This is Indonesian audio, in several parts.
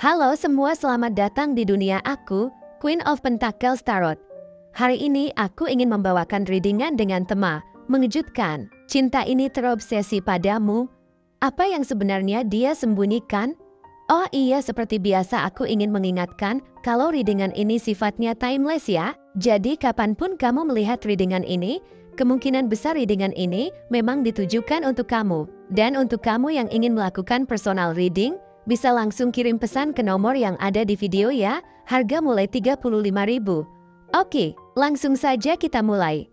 Halo semua, selamat datang di dunia aku, Queen of Pentacles Tarot. Hari ini aku ingin membawakan readingan dengan tema mengejutkan. Cinta ini terobsesi padamu. Apa yang sebenarnya dia sembunyikan? Oh iya, seperti biasa aku ingin mengingatkan kalau readingan ini sifatnya timeless ya. Jadi kapanpun kamu melihat readingan ini, kemungkinan besar readingan ini memang ditujukan untuk kamu. Dan untuk kamu yang ingin melakukan personal reading, bisa langsung kirim pesan ke nomor yang ada di video ya. Harga mulai 35.000. Oke, langsung saja kita mulai.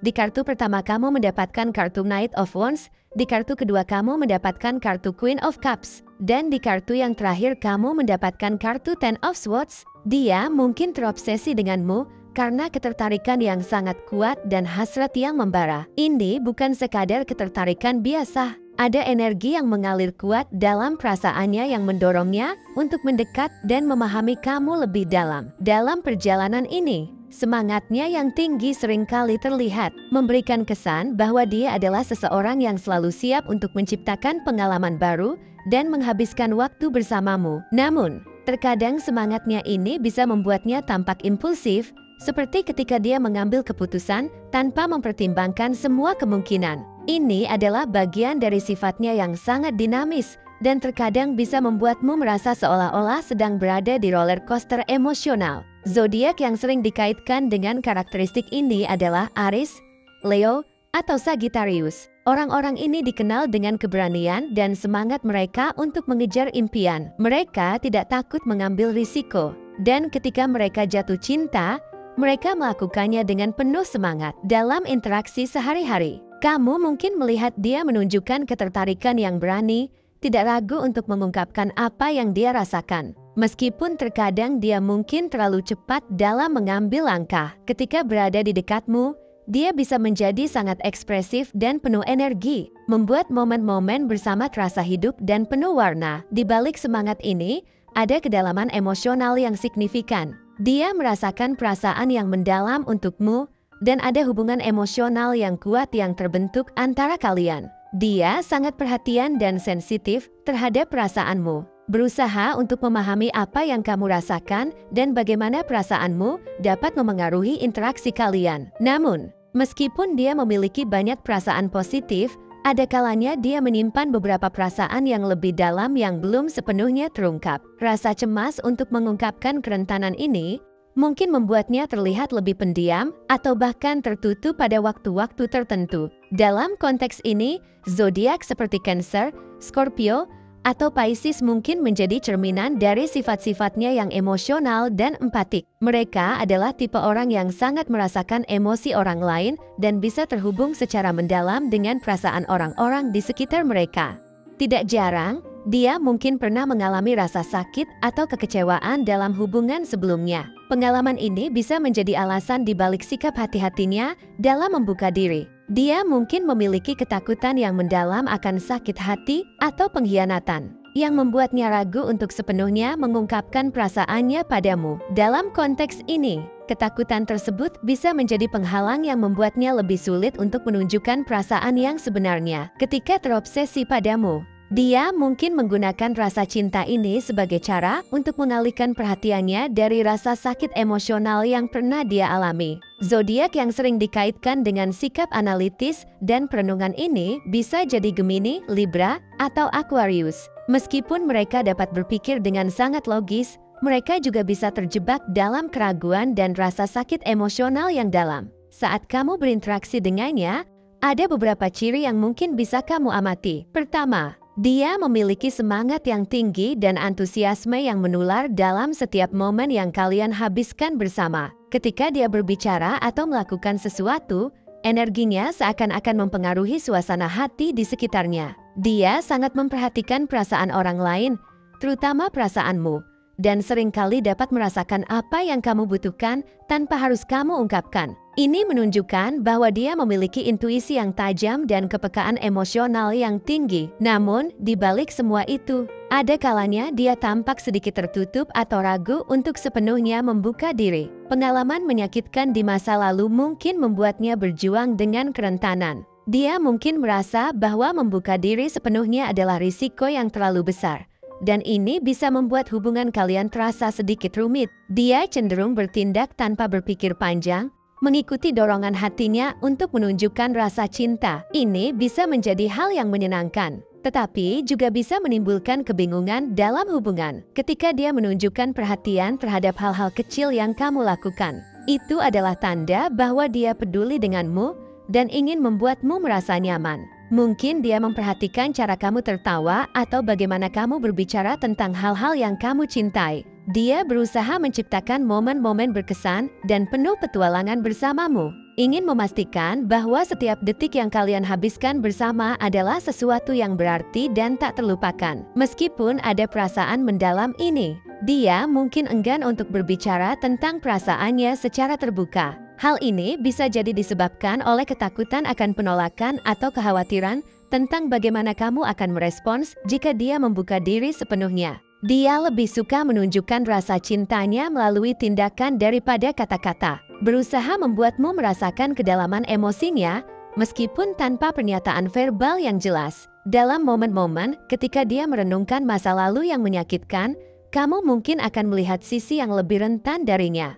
Di kartu pertama kamu mendapatkan kartu Knight of Wands, di kartu kedua kamu mendapatkan kartu Queen of Cups, dan di kartu yang terakhir kamu mendapatkan kartu Ten of Swords. Dia mungkin terobsesi denganmu karena ketertarikan yang sangat kuat dan hasrat yang membara. Ini bukan sekadar ketertarikan biasa. Ada energi yang mengalir kuat dalam perasaannya yang mendorongnya untuk mendekat dan memahami kamu lebih dalam. Dalam perjalanan ini, semangatnya yang tinggi seringkali terlihat, memberikan kesan bahwa dia adalah seseorang yang selalu siap untuk menciptakan pengalaman baru dan menghabiskan waktu bersamamu. Namun, terkadang semangatnya ini bisa membuatnya tampak impulsif, seperti ketika dia mengambil keputusan tanpa mempertimbangkan semua kemungkinan. Ini adalah bagian dari sifatnya yang sangat dinamis dan terkadang bisa membuatmu merasa seolah-olah sedang berada di roller coaster emosional. Zodiak yang sering dikaitkan dengan karakteristik ini adalah Aries, Leo, atau Sagittarius. Orang-orang ini dikenal dengan keberanian dan semangat mereka untuk mengejar impian. Mereka tidak takut mengambil risiko, dan ketika mereka jatuh cinta, mereka melakukannya dengan penuh semangat. Dalam interaksi sehari-hari, kamu mungkin melihat dia menunjukkan ketertarikan yang berani, tidak ragu untuk mengungkapkan apa yang dia rasakan. Meskipun terkadang dia mungkin terlalu cepat dalam mengambil langkah. Ketika berada di dekatmu, dia bisa menjadi sangat ekspresif dan penuh energi, membuat momen-momen bersama terasa hidup dan penuh warna. Di balik semangat ini, ada kedalaman emosional yang signifikan. Dia merasakan perasaan yang mendalam untukmu, dan ada hubungan emosional yang kuat yang terbentuk antara kalian. Dia sangat perhatian dan sensitif terhadap perasaanmu, berusaha untuk memahami apa yang kamu rasakan dan bagaimana perasaanmu dapat memengaruhi interaksi kalian. Namun, meskipun dia memiliki banyak perasaan positif, ada kalanya dia menyimpan beberapa perasaan yang lebih dalam yang belum sepenuhnya terungkap. Rasa cemas untuk mengungkapkan kerentanan ini mungkin membuatnya terlihat lebih pendiam atau bahkan tertutup pada waktu-waktu tertentu. Dalam konteks ini, zodiak seperti Cancer, Scorpio, atau Pisces mungkin menjadi cerminan dari sifat-sifatnya yang emosional dan empatik. Mereka adalah tipe orang yang sangat merasakan emosi orang lain dan bisa terhubung secara mendalam dengan perasaan orang-orang di sekitar mereka. Tidak jarang, dia mungkin pernah mengalami rasa sakit atau kekecewaan dalam hubungan sebelumnya. Pengalaman ini bisa menjadi alasan di balik sikap hati-hatinya dalam membuka diri. Dia mungkin memiliki ketakutan yang mendalam akan sakit hati atau pengkhianatan, yang membuatnya ragu untuk sepenuhnya mengungkapkan perasaannya padamu. Dalam konteks ini, ketakutan tersebut bisa menjadi penghalang yang membuatnya lebih sulit untuk menunjukkan perasaan yang sebenarnya. Ketika terobsesi padamu, dia mungkin menggunakan rasa cinta ini sebagai cara untuk mengalihkan perhatiannya dari rasa sakit emosional yang pernah dia alami. Zodiak yang sering dikaitkan dengan sikap analitis dan perenungan ini bisa jadi Gemini, Libra, atau Aquarius. Meskipun mereka dapat berpikir dengan sangat logis, mereka juga bisa terjebak dalam keraguan dan rasa sakit emosional yang dalam. Saat kamu berinteraksi dengannya, ada beberapa ciri yang mungkin bisa kamu amati. Pertama, dia memiliki semangat yang tinggi dan antusiasme yang menular dalam setiap momen yang kalian habiskan bersama. Ketika dia berbicara atau melakukan sesuatu, energinya seakan-akan mempengaruhi suasana hati di sekitarnya. Dia sangat memperhatikan perasaan orang lain, terutama perasaanmu, dan seringkali dapat merasakan apa yang kamu butuhkan tanpa harus kamu ungkapkan. Ini menunjukkan bahwa dia memiliki intuisi yang tajam dan kepekaan emosional yang tinggi. Namun, di balik semua itu, ada kalanya dia tampak sedikit tertutup atau ragu untuk sepenuhnya membuka diri. Pengalaman menyakitkan di masa lalu mungkin membuatnya berjuang dengan kerentanan. Dia mungkin merasa bahwa membuka diri sepenuhnya adalah risiko yang terlalu besar, dan ini bisa membuat hubungan kalian terasa sedikit rumit. Dia cenderung bertindak tanpa berpikir panjang, mengikuti dorongan hatinya untuk menunjukkan rasa cinta. Ini bisa menjadi hal yang menyenangkan, tetapi juga bisa menimbulkan kebingungan dalam hubungan. Ketika dia menunjukkan perhatian terhadap hal-hal kecil yang kamu lakukan, itu adalah tanda bahwa dia peduli denganmu dan ingin membuatmu merasa nyaman. Mungkin dia memperhatikan cara kamu tertawa atau bagaimana kamu berbicara tentang hal-hal yang kamu cintai. Dia berusaha menciptakan momen-momen berkesan dan penuh petualangan bersamamu. Ingin memastikan bahwa setiap detik yang kalian habiskan bersama adalah sesuatu yang berarti dan tak terlupakan. Meskipun ada perasaan mendalam ini, dia mungkin enggan untuk berbicara tentang perasaannya secara terbuka. Hal ini bisa jadi disebabkan oleh ketakutan akan penolakan atau kekhawatiran tentang bagaimana kamu akan merespons jika dia membuka diri sepenuhnya. Dia lebih suka menunjukkan rasa cintanya melalui tindakan daripada kata-kata. Berusaha membuatmu merasakan kedalaman emosinya, meskipun tanpa pernyataan verbal yang jelas. Dalam momen-momen ketika dia merenungkan masa lalu yang menyakitkan, kamu mungkin akan melihat sisi yang lebih rentan darinya.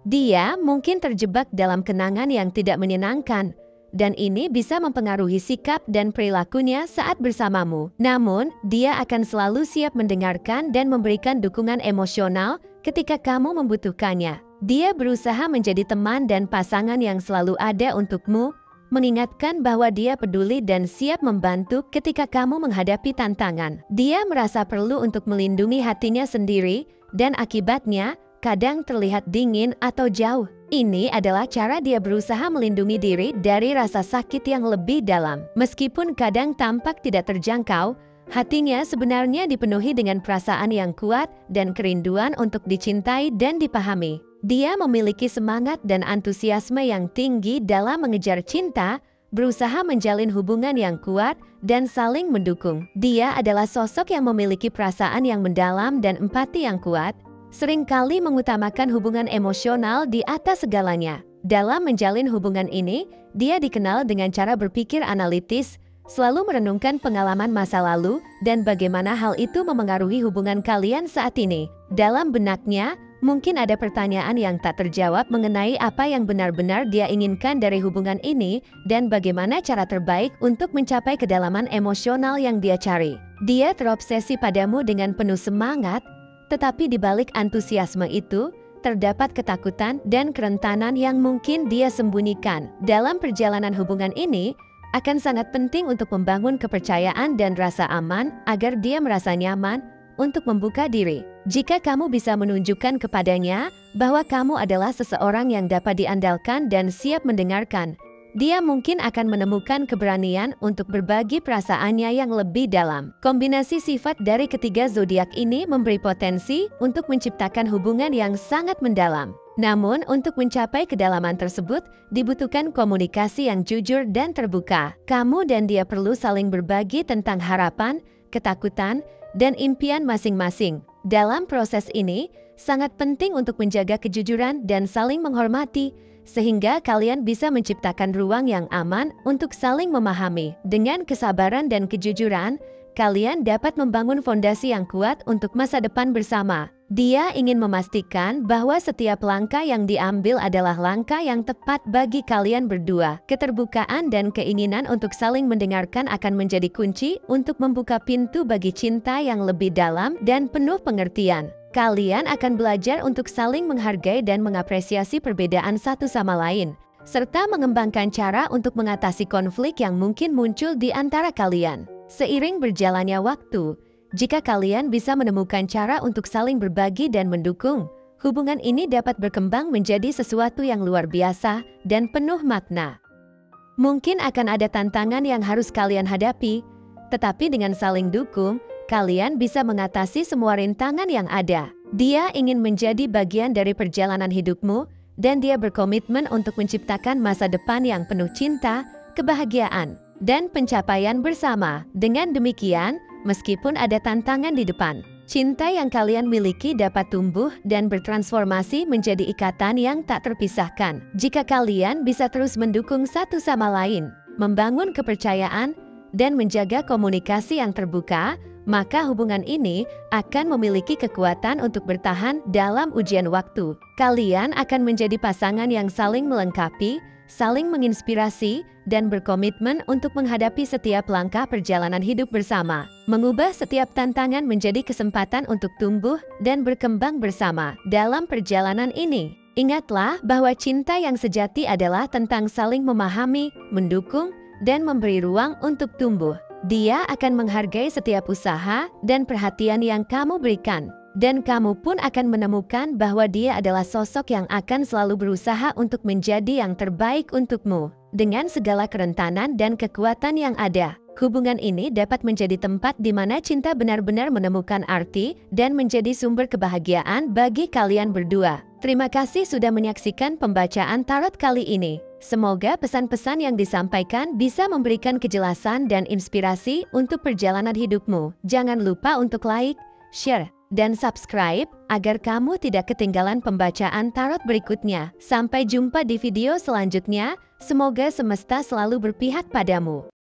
Dia mungkin terjebak dalam kenangan yang tidak menyenangkan, dan ini bisa mempengaruhi sikap dan perilakunya saat bersamamu. Namun, dia akan selalu siap mendengarkan dan memberikan dukungan emosional ketika kamu membutuhkannya. Dia berusaha menjadi teman dan pasangan yang selalu ada untukmu, mengingatkan bahwa dia peduli dan siap membantu ketika kamu menghadapi tantangan. Dia merasa perlu untuk melindungi hatinya sendiri, dan akibatnya kadang terlihat dingin atau jauh. Ini adalah cara dia berusaha melindungi diri dari rasa sakit yang lebih dalam. Meskipun kadang tampak tidak terjangkau, hatinya sebenarnya dipenuhi dengan perasaan yang kuat dan kerinduan untuk dicintai dan dipahami. Dia memiliki semangat dan antusiasme yang tinggi dalam mengejar cinta, berusaha menjalin hubungan yang kuat, dan saling mendukung. Dia adalah sosok yang memiliki perasaan yang mendalam dan empati yang kuat, seringkali mengutamakan hubungan emosional di atas segalanya. Dalam menjalin hubungan ini, dia dikenal dengan cara berpikir analitis, selalu merenungkan pengalaman masa lalu dan bagaimana hal itu memengaruhi hubungan kalian saat ini. Dalam benaknya, mungkin ada pertanyaan yang tak terjawab mengenai apa yang benar-benar dia inginkan dari hubungan ini dan bagaimana cara terbaik untuk mencapai kedalaman emosional yang dia cari. Dia terobsesi padamu dengan penuh semangat, tetapi di balik antusiasme itu, terdapat ketakutan dan kerentanan yang mungkin dia sembunyikan. Dalam perjalanan hubungan ini, akan sangat penting untuk membangun kepercayaan dan rasa aman agar dia merasa nyaman untuk membuka diri. Jika kamu bisa menunjukkan kepadanya bahwa kamu adalah seseorang yang dapat diandalkan dan siap mendengarkan, dia mungkin akan menemukan keberanian untuk berbagi perasaannya yang lebih dalam. Kombinasi sifat dari ketiga zodiak ini memberi potensi untuk menciptakan hubungan yang sangat mendalam. Namun, untuk mencapai kedalaman tersebut, dibutuhkan komunikasi yang jujur dan terbuka. Kamu dan dia perlu saling berbagi tentang harapan, ketakutan, dan impian masing-masing. Dalam proses ini, sangat penting untuk menjaga kejujuran dan saling menghormati, sehingga kalian bisa menciptakan ruang yang aman untuk saling memahami. Dengan kesabaran dan kejujuran, kalian dapat membangun fondasi yang kuat untuk masa depan bersama. Dia ingin memastikan bahwa setiap langkah yang diambil adalah langkah yang tepat bagi kalian berdua. Keterbukaan dan keinginan untuk saling mendengarkan akan menjadi kunci untuk membuka pintu bagi cinta yang lebih dalam dan penuh pengertian. Kalian akan belajar untuk saling menghargai dan mengapresiasi perbedaan satu sama lain, serta mengembangkan cara untuk mengatasi konflik yang mungkin muncul di antara kalian. Seiring berjalannya waktu, jika kalian bisa menemukan cara untuk saling berbagi dan mendukung, hubungan ini dapat berkembang menjadi sesuatu yang luar biasa dan penuh makna. Mungkin akan ada tantangan yang harus kalian hadapi, tetapi dengan saling dukung, kalian bisa mengatasi semua rintangan yang ada. Dia ingin menjadi bagian dari perjalanan hidupmu, dan dia berkomitmen untuk menciptakan masa depan yang penuh cinta, kebahagiaan, dan pencapaian bersama. Dengan demikian, meskipun ada tantangan di depan, cinta yang kalian miliki dapat tumbuh dan bertransformasi menjadi ikatan yang tak terpisahkan. Jika kalian bisa terus mendukung satu sama lain, membangun kepercayaan, dan menjaga komunikasi yang terbuka, maka hubungan ini akan memiliki kekuatan untuk bertahan dalam ujian waktu. Kalian akan menjadi pasangan yang saling melengkapi, saling menginspirasi, dan berkomitmen untuk menghadapi setiap langkah perjalanan hidup bersama. Mengubah setiap tantangan menjadi kesempatan untuk tumbuh dan berkembang bersama dalam perjalanan ini. Ingatlah bahwa cinta yang sejati adalah tentang saling memahami, mendukung, dan memberi ruang untuk tumbuh. Dia akan menghargai setiap usaha dan perhatian yang kamu berikan. Dan kamu pun akan menemukan bahwa dia adalah sosok yang akan selalu berusaha untuk menjadi yang terbaik untukmu. Dengan segala kerentanan dan kekuatan yang ada, hubungan ini dapat menjadi tempat di mana cinta benar-benar menemukan arti dan menjadi sumber kebahagiaan bagi kalian berdua. Terima kasih sudah menyaksikan pembacaan tarot kali ini. Semoga pesan-pesan yang disampaikan bisa memberikan kejelasan dan inspirasi untuk perjalanan hidupmu. Jangan lupa untuk like, share, dan subscribe agar kamu tidak ketinggalan pembacaan tarot berikutnya. Sampai jumpa di video selanjutnya. Semoga semesta selalu berpihak padamu.